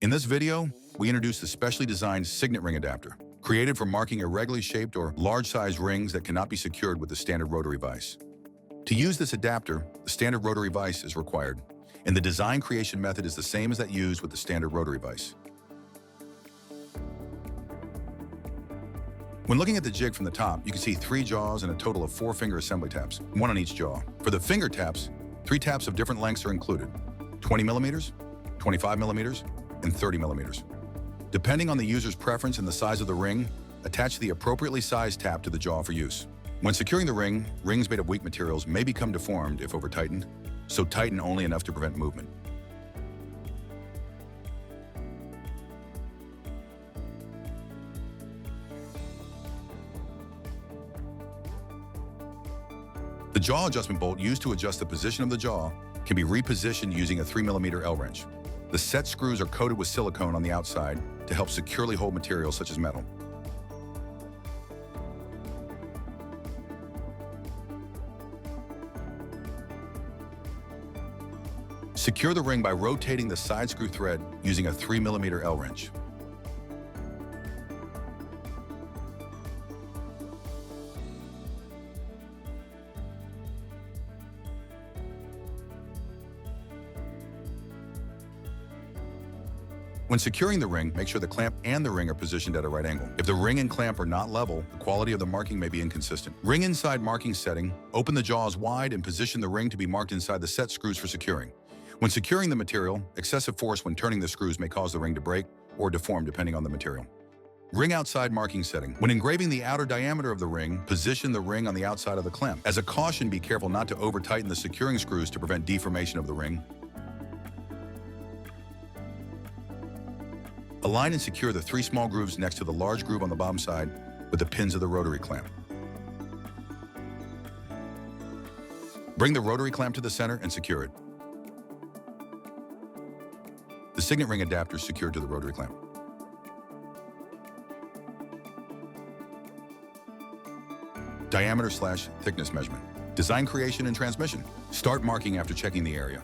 In this video, we introduce the specially designed Signet ring adapter, created for marking irregularly shaped or large-sized rings that cannot be secured with the standard rotary vise. To use this adapter, the standard rotary vise is required, and the design creation method is the same as that used with the standard rotary vise. When looking at the jig from the top, you can see 3 jaws and a total of 4 finger assembly taps, 1 on each jaw. For the finger taps, 3 taps of different lengths are included: 20 millimeters, 25 millimeters, and 30 millimeters. Depending on the user's preference and the size of the ring, attach the appropriately sized tap to the jaw for use. When securing the ring, rings made of weak materials may become deformed if over-tightened, so tighten only enough to prevent movement. The jaw adjustment bolt used to adjust the position of the jaw can be repositioned using a 3mm L wrench. The set screws are coated with silicone on the outside to help securely hold materials such as metal. Secure the ring by rotating the side screw thread using a 3mm L wrench. When securing the ring, make sure the clamp and the ring are positioned at a right angle. If the ring and clamp are not level, the quality of the marking may be inconsistent. Ring inside marking setting, open the jaws wide and position the ring to be marked inside the set screws for securing. When securing the material, excessive force when turning the screws may cause the ring to break or deform depending on the material. Ring outside marking setting. When engraving the outer diameter of the ring, position the ring on the outside of the clamp. As a caution, be careful not to over-tighten the securing screws to prevent deformation of the ring. Align and secure the 3 small grooves next to the large groove on the bottom side with the pins of the rotary clamp. Bring the rotary clamp to the center and secure it. The Signet ring adapter is secured to the rotary clamp. Diameter/thickness measurement. Design creation and transmission. Start marking after checking the area.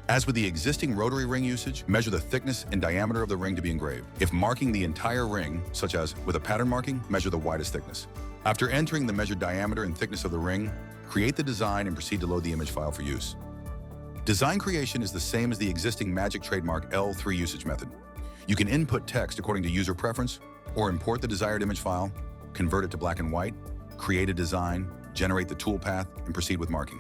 As with the existing rotary ring usage, measure the thickness and diameter of the ring to be engraved. If marking the entire ring, such as with a pattern marking, measure the widest thickness. After entering the measured diameter and thickness of the ring, create the design and proceed to load the image file for use. Design creation is the same as the existing Magic Trademark L3 usage method. You can input text according to user preference, or import the desired image file, convert it to black and white, create a design, generate the toolpath, and proceed with marking.